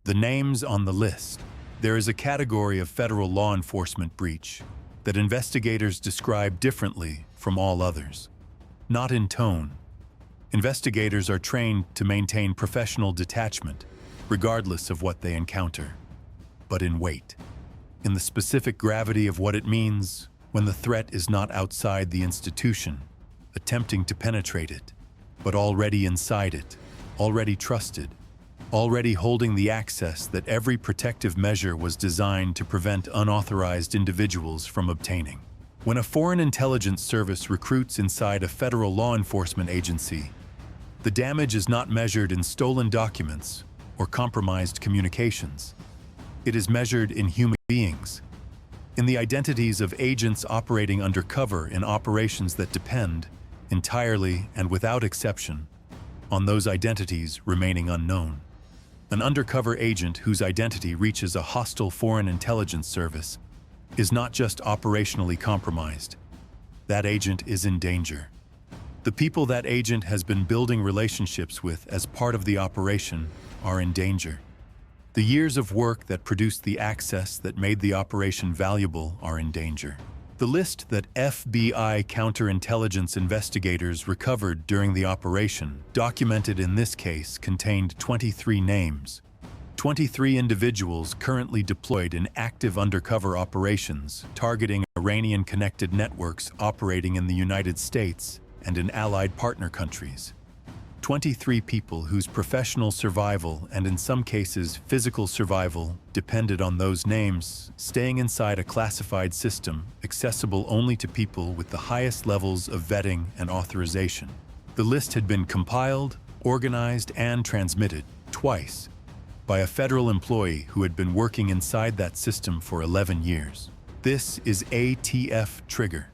The names on the list. There is a category of federal law enforcement breach that investigators describe differently from all others. Not in tone. Investigators are trained to maintain professional detachment, regardless of what they encounter, but in weight. In the specific gravity of what it means when the threat is not outside the institution, attempting to penetrate it, but already inside it, already trusted, already holding the access that every protective measure was designed to prevent unauthorized individuals from obtaining. When a foreign intelligence service recruits inside a federal law enforcement agency, the damage is not measured in stolen documents or compromised communications. It is measured in human beings, in the identities of agents operating undercover in operations that depend, entirely and without exception, on those identities remaining unknown. An undercover agent whose identity reaches a hostile foreign intelligence service is not just operationally compromised. That agent is in danger. The people that agent has been building relationships with as part of the operation are in danger. The years of work that produced the access that made the operation valuable are in danger. The list that FBI counterintelligence investigators recovered during the operation, documented in this case, contained 23 names. 23 individuals currently deployed in active undercover operations targeting Iranian connected networks operating in the United States and in allied partner countries. 23 people whose professional survival and in some cases physical survival depended on those names staying inside a classified system accessible only to people with the highest levels of vetting and authorization. The list had been compiled, organized, and transmitted twice by a federal employee who had been working inside that system for 11 years. This is ATF Trigger,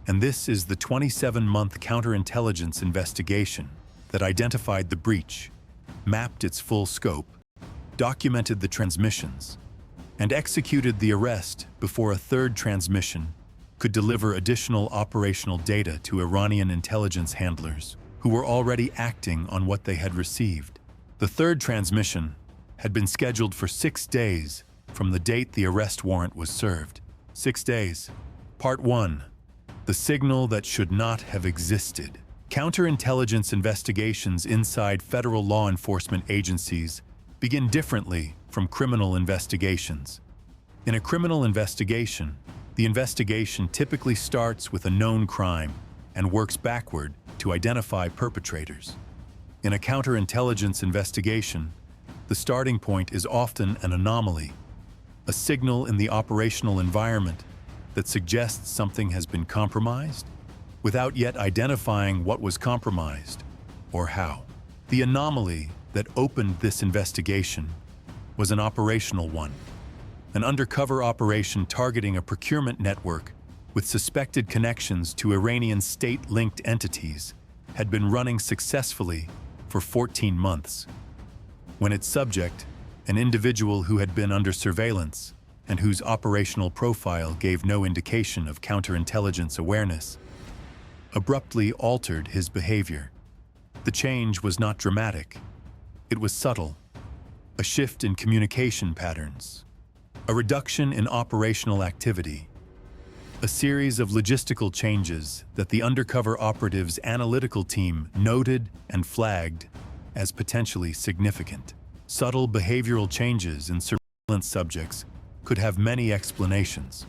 and this is the 27-month counterintelligence investigation that identified the breach, mapped its full scope, documented the transmissions, and executed the arrest before a third transmission could deliver additional operational data to Iranian intelligence handlers who were already acting on what they had received. The third transmission had been scheduled for 6 days from the date the arrest warrant was served. 6 days. Part 1. The signal that should not have existed. Counterintelligence investigations inside federal law enforcement agencies begin differently from criminal investigations. In a criminal investigation, the investigation typically starts with a known crime and works backward to identify perpetrators. In a counterintelligence investigation, the starting point is often an anomaly, a signal in the operational environment that suggests something has been compromised, without yet identifying what was compromised or how. The anomaly that opened this investigation was an operational one. An undercover operation targeting a procurement network with suspected connections to Iranian state-linked entities had been running successfully for 14 months. When its subject, an individual who had been under surveillance and whose operational profile gave no indication of counterintelligence awareness, abruptly altered his behavior. The change was not dramatic. It was subtle. A shift in communication patterns. A reduction in operational activity. A series of logistical changes that the undercover operatives' analytical team noted and flagged as potentially significant. Subtle behavioral changes in surveillance subjects could have many explanations.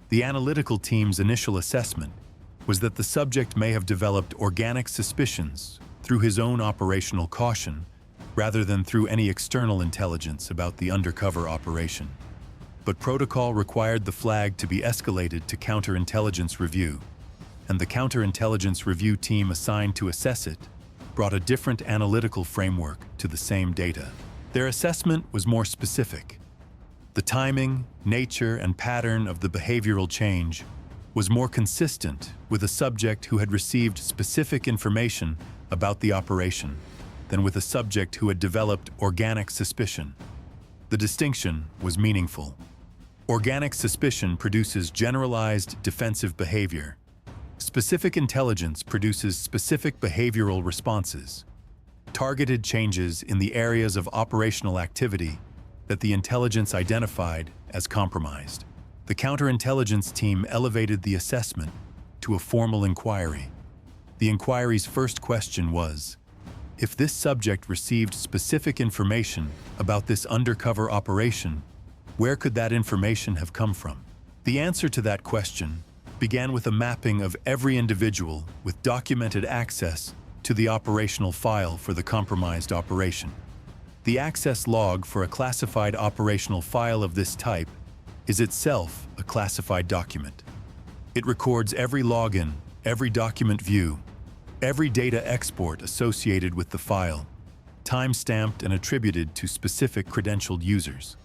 The analytical team's initial assessment was that the subject may have developed organic suspicions through his own operational caution rather than through any external intelligence about the undercover operation. But protocol required the flag to be escalated to counterintelligence review, and the counterintelligence review team assigned to assess it brought a different analytical framework to the same data. Their assessment was more specific. The timing, nature, and pattern of the behavioral change was more consistent with a subject who had received specific information about the operation than with a subject who had developed organic suspicion. The distinction was meaningful. Organic suspicion produces generalized defensive behavior. Specific intelligence produces specific behavioral responses. Targeted changes in the areas of operational activity that the intelligence identified as compromised. The counterintelligence team elevated the assessment to a formal inquiry. The inquiry's first question was, if this subject received specific information about this undercover operation, where could that information have come from? The answer to that question began with a mapping of every individual with documented access to the operational file for the compromised operation. The access log for a classified operational file of this type is itself a classified document. It records every login, every document view, every data export associated with the file, time-stamped and attributed to specific credentialed users.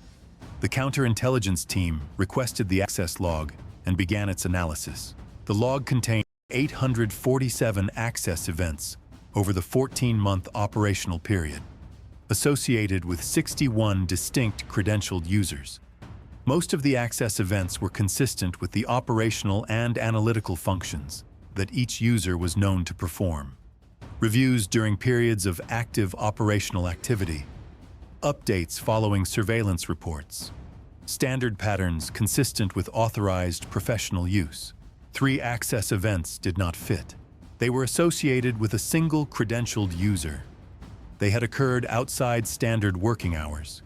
The counterintelligence team requested the access log and began its analysis. The log contained 847 access events over the 14-month operational period, associated with 61 distinct credentialed users. Most of the access events were consistent with the operational and analytical functions that each user was known to perform. Reviews during periods of active operational activity, updates following surveillance reports, standard patterns consistent with authorized professional use. 3 access events did not fit. They were associated with a single credentialed user. They had occurred outside standard working hours.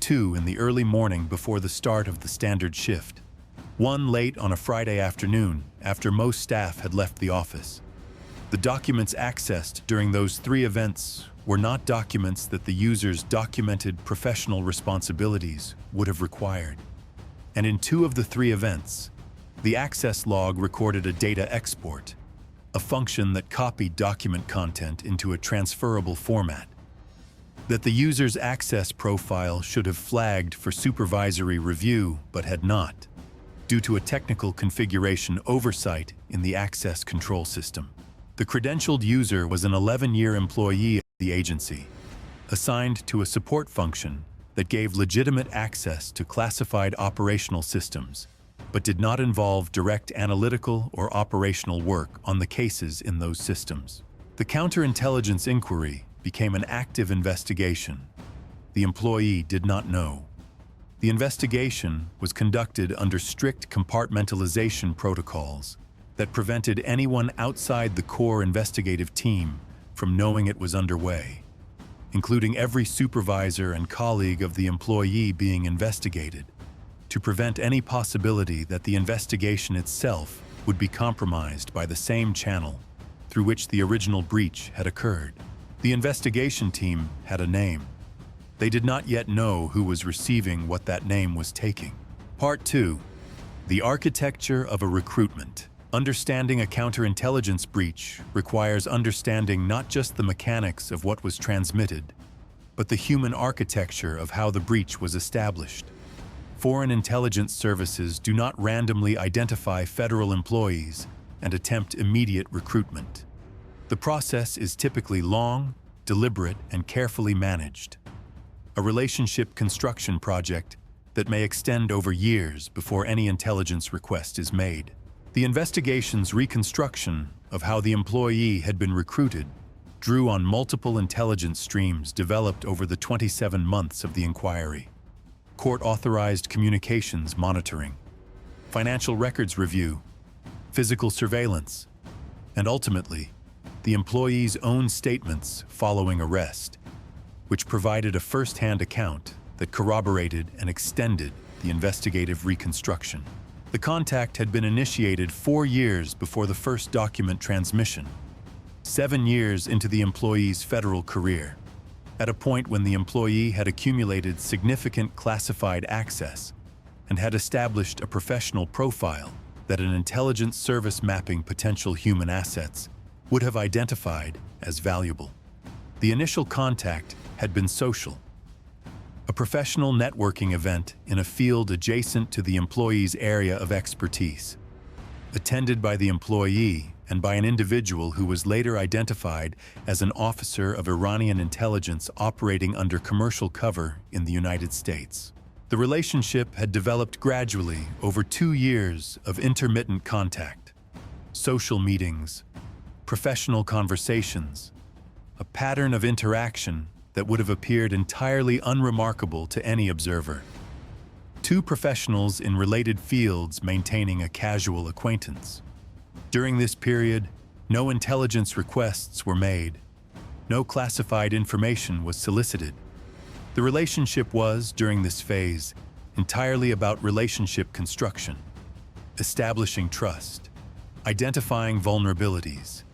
2 in the early morning before the start of the standard shift. 1 late on a Friday afternoon after most staff had left the office. The documents accessed during those 3 events were not documents that the user's documented professional responsibilities would have required. And in 2 of the 3 events, the access log recorded a data export, a function that copied document content into a transferable format. That the user's access profile should have flagged for supervisory review but had not, due to a technical configuration oversight in the access control system. The credentialed user was an 11-year employee of the agency, assigned to a support function that gave legitimate access to classified operational systems, but did not involve direct analytical or operational work on the cases in those systems. The counterintelligence inquiry became an active investigation. The employee did not know. The investigation was conducted under strict compartmentalization protocols that prevented anyone outside the core investigative team from knowing it was underway, including every supervisor and colleague of the employee being investigated, to prevent any possibility that the investigation itself would be compromised by the same channel through which the original breach had occurred. The investigation team had a name. They did not yet know who was receiving what that name was taking. Part 2. The architecture of a recruitment. Understanding a counterintelligence breach requires understanding not just the mechanics of what was transmitted, but the human architecture of how the breach was established. Foreign intelligence services do not randomly identify federal employees and attempt immediate recruitment. The process is typically long, deliberate, and carefully managed. A relationship construction project that may extend over years before any intelligence request is made. The investigation's reconstruction of how the employee had been recruited drew on multiple intelligence streams developed over the 27 months of the inquiry. Court-authorized communications monitoring, financial records review, physical surveillance, and ultimately, the employee's own statements following arrest, which provided a first-hand account that corroborated and extended the investigative reconstruction. The contact had been initiated 4 years before the first document transmission, 7 years into the employee's federal career, at a point when the employee had accumulated significant classified access and had established a professional profile that an intelligence service mapping potential human assets would have identified as valuable. The initial contact had been social, a professional networking event in a field adjacent to the employee's area of expertise, attended by the employee and by an individual who was later identified as an officer of Iranian intelligence operating under commercial cover in the United States. The relationship had developed gradually over 2 years of intermittent contact, social meetings, professional conversations, a pattern of interaction that would have appeared entirely unremarkable to any observer. Two professionals in related fields maintaining a casual acquaintance. During this period, no intelligence requests were made. No classified information was solicited. The relationship was, during this phase, entirely about relationship construction, establishing trust, identifying vulnerabilities,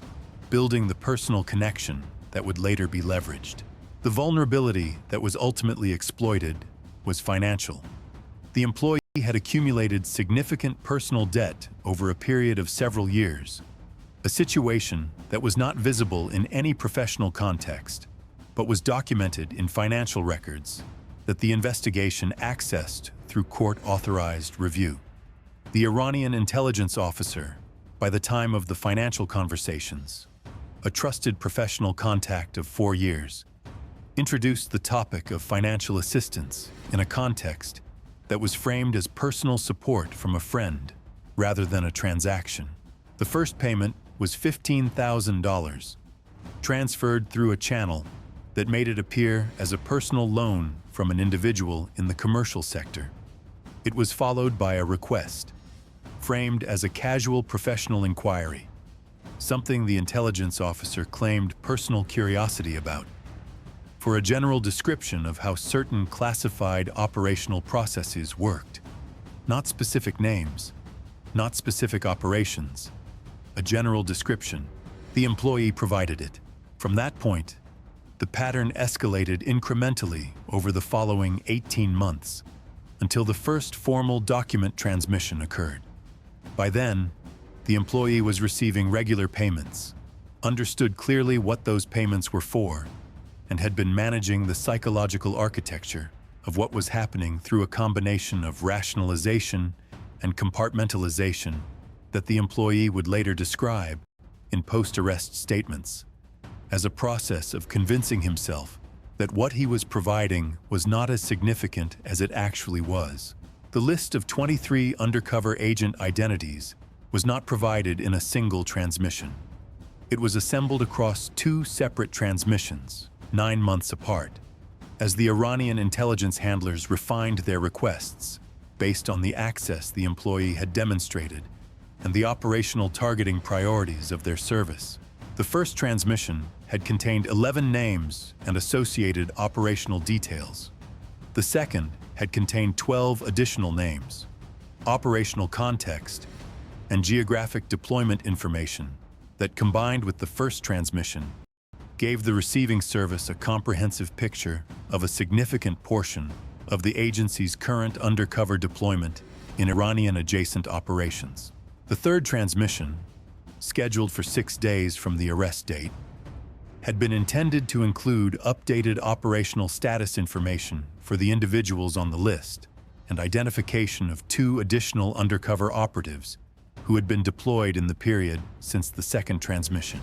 building the personal connection that would later be leveraged. The vulnerability that was ultimately exploited was financial. The employee had accumulated significant personal debt over a period of several years, a situation that was not visible in any professional context, but was documented in financial records that the investigation accessed through court-authorized review. The Iranian intelligence officer, by the time of the financial conversations, a trusted professional contact of 4 years, introduced the topic of financial assistance in a context that was framed as personal support from a friend rather than a transaction. The first payment was $15,000, transferred through a channel that made it appear as a personal loan from an individual in the commercial sector. It was followed by a request, framed as a casual professional inquiry, something the intelligence officer claimed personal curiosity about, for a general description of how certain classified operational processes worked. Not specific names, not specific operations, a general description. The employee provided it. From that point, the pattern escalated incrementally over the following 18 months, until the first formal document transmission occurred. By then, the employee was receiving regular payments, understood clearly what those payments were for, and had been managing the psychological architecture of what was happening through a combination of rationalization and compartmentalization that the employee would later describe in post-arrest statements as a process of convincing himself that what he was providing was not as significant as it actually was. The list of 23 undercover agent identities was not provided in a single transmission. It was assembled across 2 separate transmissions, 9 months apart, as the Iranian intelligence handlers refined their requests based on the access the employee had demonstrated and the operational targeting priorities of their service. The first transmission had contained 11 names and associated operational details. The second had contained 12 additional names, operational context, and geographic deployment information that, combined with the first transmission, gave the receiving service a comprehensive picture of a significant portion of the agency's current undercover deployment in Iranian adjacent operations. The third transmission, scheduled for 6 days from the arrest date, had been intended to include updated operational status information for the individuals on the list and identification of 2 additional undercover operatives who had been deployed in the period since the second transmission.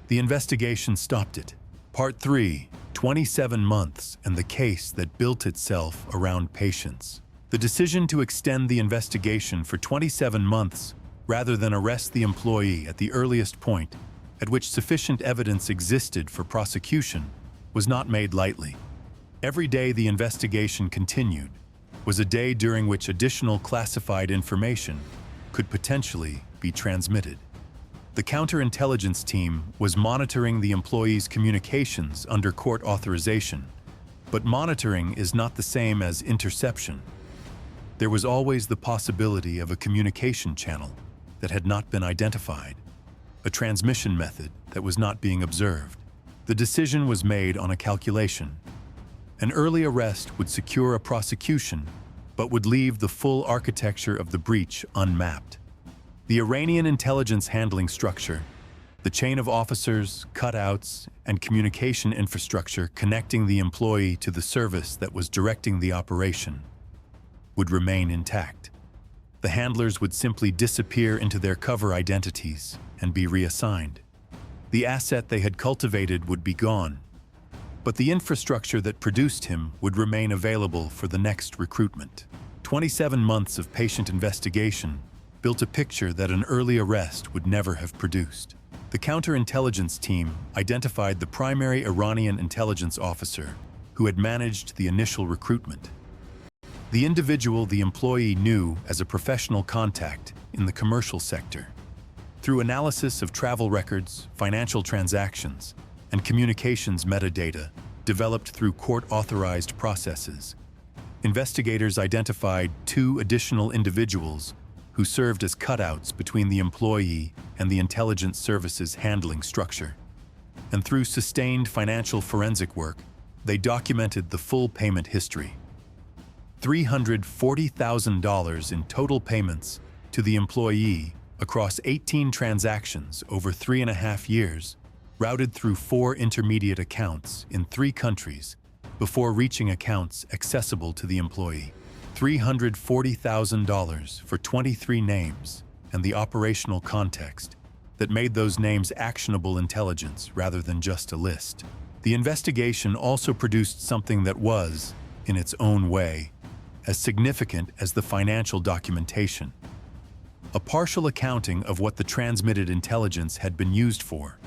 The investigation stopped it. Part 3, 27 months and the case that built itself around patience. The decision to extend the investigation for 27 months rather than arrest the employee at the earliest point at which sufficient evidence existed for prosecution was not made lightly. Every day the investigation continued was a day during which additional classified information could potentially be transmitted. The counterintelligence team was monitoring the employee's communications under court authorization, but monitoring is not the same as interception. There was always the possibility of a communication channel that had not been identified, a transmission method that was not being observed. The decision was made on a calculation. An early arrest would secure a prosecution, but would leave the full architecture of the breach unmapped. The Iranian intelligence handling structure, the chain of officers, cutouts, and communication infrastructure connecting the employee to the service that was directing the operation, would remain intact. The handlers would simply disappear into their cover identities and be reassigned. The asset they had cultivated would be gone, but the infrastructure that produced him would remain available for the next recruitment. 27 months of patient investigation built a picture that an early arrest would never have produced. The counterintelligence team identified the primary Iranian intelligence officer who had managed the initial recruitment. The individual the employee knew as a professional contact in the commercial sector. Through analysis of travel records, financial transactions, and communications metadata developed through court-authorized processes, investigators identified 2 additional individuals who served as cutouts between the employee and the intelligence services handling structure. And through sustained financial forensic work, they documented the full payment history. $340,000 in total payments to the employee across 18 transactions over 3.5 years, routed through 4 intermediate accounts in 3 countries before reaching accounts accessible to the employee. $340,000 for 23 names and the operational context that made those names actionable intelligence rather than just a list. The investigation also produced something that was, in its own way, as significant as the financial documentation. A partial accounting of what the transmitted intelligence had been used for,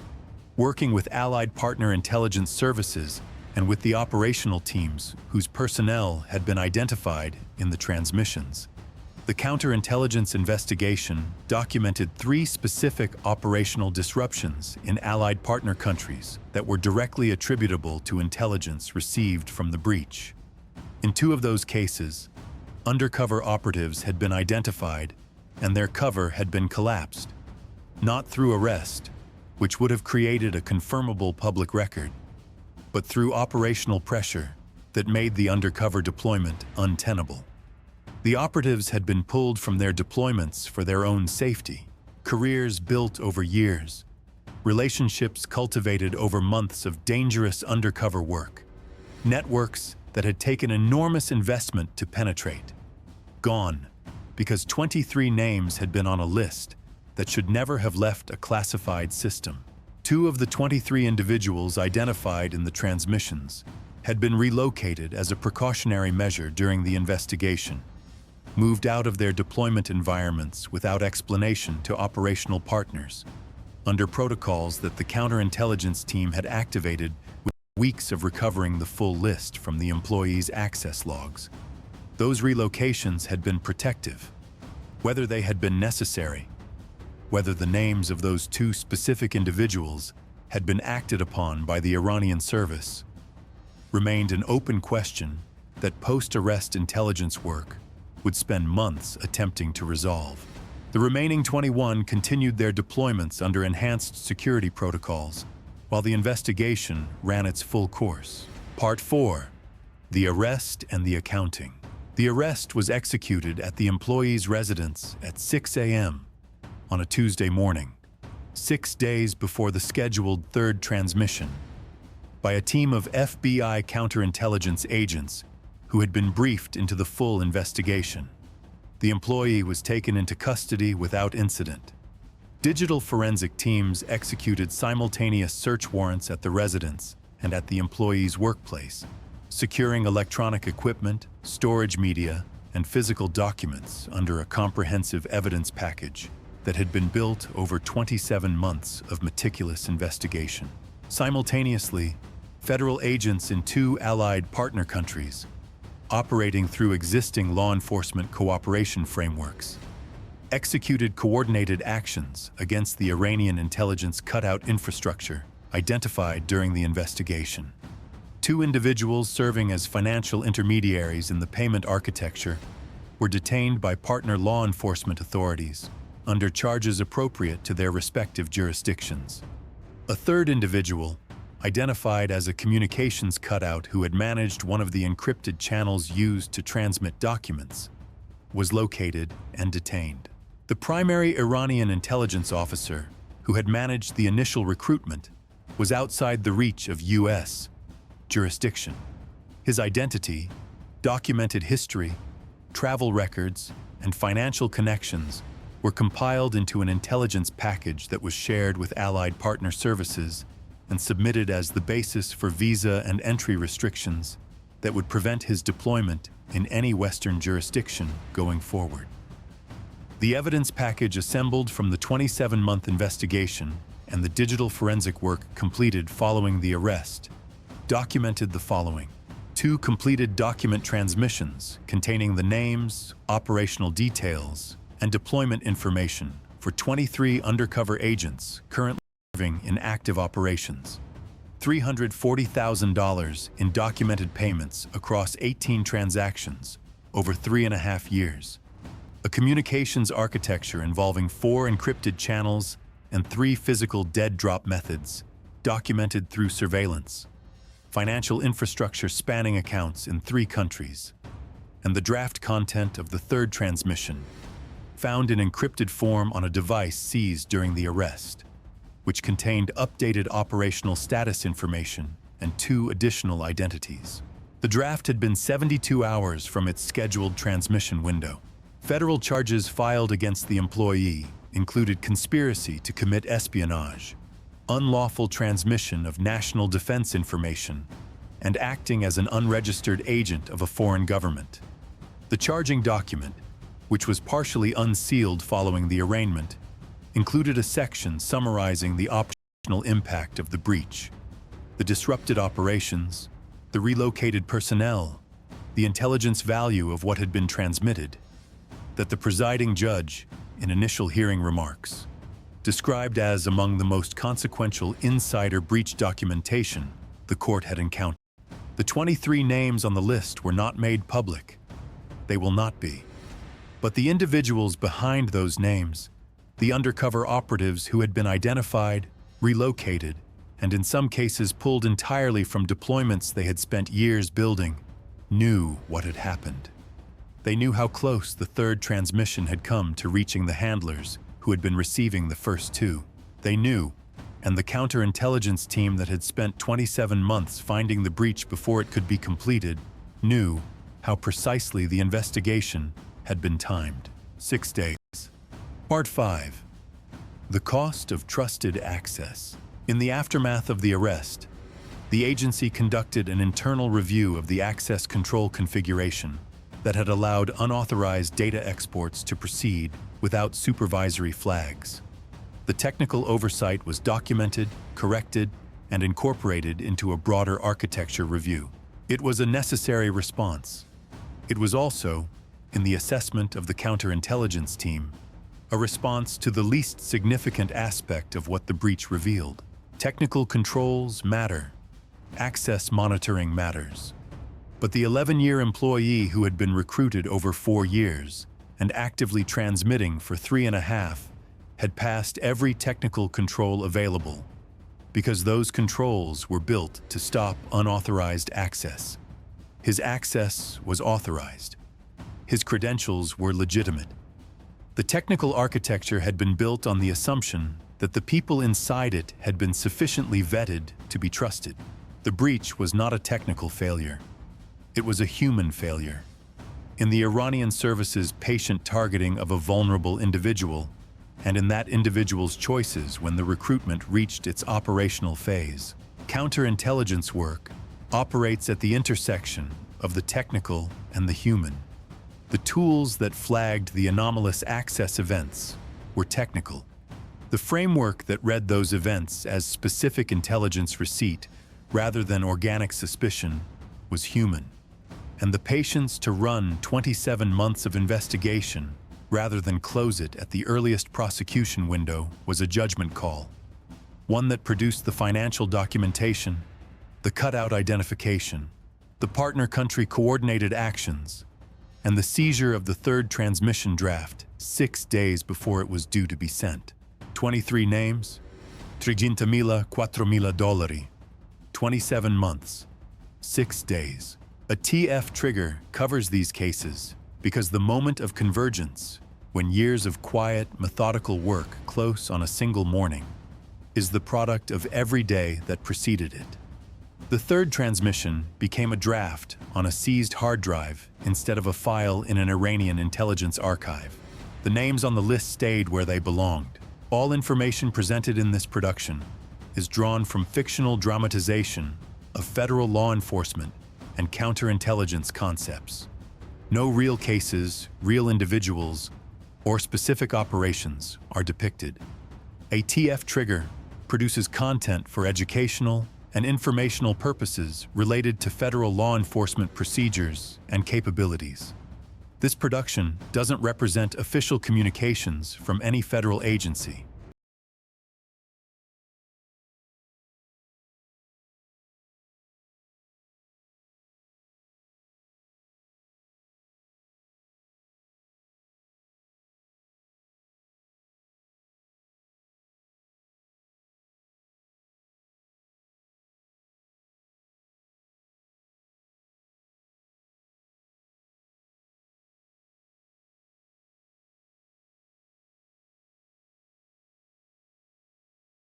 working with allied partner intelligence services and with the operational teams whose personnel had been identified in the transmissions. The counterintelligence investigation documented 3 specific operational disruptions in allied partner countries that were directly attributable to intelligence received from the breach. In 2 of those cases, undercover operatives had been identified and their cover had been collapsed, not through arrest, which would have created a confirmable public record, but through operational pressure that made the undercover deployment untenable. The operatives had been pulled from their deployments for their own safety, careers built over years, relationships cultivated over months of dangerous undercover work, networks that had taken enormous investment to penetrate. Gone, because 23 names had been on a list that should never have left a classified system. 2 of the 23 individuals identified in the transmissions had been relocated as a precautionary measure during the investigation, moved out of their deployment environments without explanation to operational partners, under protocols that the counterintelligence team had activated with weeks of recovering the full list from the employees' access logs. Those relocations had been protective, whether they had been necessary, whether the names of those 2 specific individuals had been acted upon by the Iranian service, remained an open question that post-arrest intelligence work would spend months attempting to resolve. The remaining 21 continued their deployments under enhanced security protocols, while the investigation ran its full course. Part 4. The arrest and the accounting. The arrest was executed at the employee's residence at 6 a.m. on a Tuesday morning, 6 days before the scheduled 3rd transmission, by a team of FBI counterintelligence agents who had been briefed into the full investigation. The employee was taken into custody without incident. Digital forensic teams executed simultaneous search warrants at the residence and at the employee's workplace, securing electronic equipment, storage media, and physical documents under a comprehensive evidence package that had been built over 27 months of meticulous investigation. Simultaneously, federal agents in 2 allied partner countries, operating through existing law enforcement cooperation frameworks, executed coordinated actions against the Iranian intelligence cutout infrastructure identified during the investigation. 2 individuals serving as financial intermediaries in the payment architecture were detained by partner law enforcement authorities under charges appropriate to their respective jurisdictions. A 3rd individual, identified as a communications cutout who had managed one of the encrypted channels used to transmit documents, was located and detained. The primary Iranian intelligence officer, who had managed the initial recruitment, was outside the reach of U.S. jurisdiction. His identity, documented history, travel records, and financial connections were compiled into an intelligence package that was shared with allied partner services and submitted as the basis for visa and entry restrictions that would prevent his deployment in any Western jurisdiction going forward. The evidence package assembled from the 27-month investigation and the digital forensic work completed following the arrest documented the following: 2 completed document transmissions containing the names, operational details, and deployment information for 23 undercover agents currently serving in active operations. $340,000 in documented payments across 18 transactions over 3.5 years. A communications architecture involving 4 encrypted channels and 3 physical dead drop methods, documented through surveillance. Financial infrastructure spanning accounts in 3 countries. And the draft content of the 3rd transmission, found in encrypted form on a device seized during the arrest, which contained updated operational status information and 2 additional identities. The draft had been 72 hours from its scheduled transmission window. Federal charges filed against the employee included conspiracy to commit espionage, unlawful transmission of national defense information, and acting as an unregistered agent of a foreign government. The charging document, which was partially unsealed following the arraignment, included a section summarizing the operational impact of the breach, the disrupted operations, the relocated personnel, the intelligence value of what had been transmitted, that the presiding judge, in initial hearing remarks, described as among the most consequential insider breach documentation the court had encountered. The 23 names on the list were not made public. They will not be. But the individuals behind those names, the undercover operatives who had been identified, relocated, and in some cases pulled entirely from deployments they had spent years building, knew what had happened. They knew how close the 3rd transmission had come to reaching the handlers who had been receiving the first 2. They knew, and the counterintelligence team that had spent 27 months finding the breach before it could be completed knew how precisely the investigation had been timed. 6 days. Part 5. The cost of trusted access. In the aftermath of the arrest, the agency conducted an internal review of the access control configuration that had allowed unauthorized data exports to proceed without supervisory flags. The technical oversight was documented, corrected, and incorporated into a broader architecture review. It was a necessary response. It was also, in the assessment of the counterintelligence team, a response to the least significant aspect of what the breach revealed. Technical controls matter. Access monitoring matters. But the 11-year employee who had been recruited over 4 years and actively transmitting for 3.5 had passed every technical control available because those controls were built to stop unauthorized access. His access was authorized. His credentials were legitimate. The technical architecture had been built on the assumption that the people inside it had been sufficiently vetted to be trusted. The breach was not a technical failure. It was a human failure. In the Iranian service's patient targeting of a vulnerable individual, and in that individual's choices when the recruitment reached its operational phase, counterintelligence work operates at the intersection of the technical and the human. The tools that flagged the anomalous access events were technical. The framework that read those events as specific intelligence receipt rather than organic suspicion was human. And the patience to run 27 months of investigation rather than close it at the earliest prosecution window was a judgment call. One that produced the financial documentation, the cutout identification, the partner country coordinated actions, and the seizure of the 3rd transmission draft 6 days before it was due to be sent. 23 names, $30,000–4,000, 27 months, 6 days. A ATF Trigger covers these cases because the moment of convergence, when years of quiet, methodical work close on a single morning, is the product of every day that preceded it. The 3rd transmission became a draft on a seized hard drive instead of a file in an Iranian intelligence archive. The names on the list stayed where they belonged. All information presented in this production is drawn from fictional dramatization of federal law enforcement and counterintelligence concepts. No real cases, real individuals, or specific operations are depicted. ATF Trigger produces content for educational and informational purposes related to federal law enforcement procedures and capabilities. This production doesn't represent official communications from any federal agency.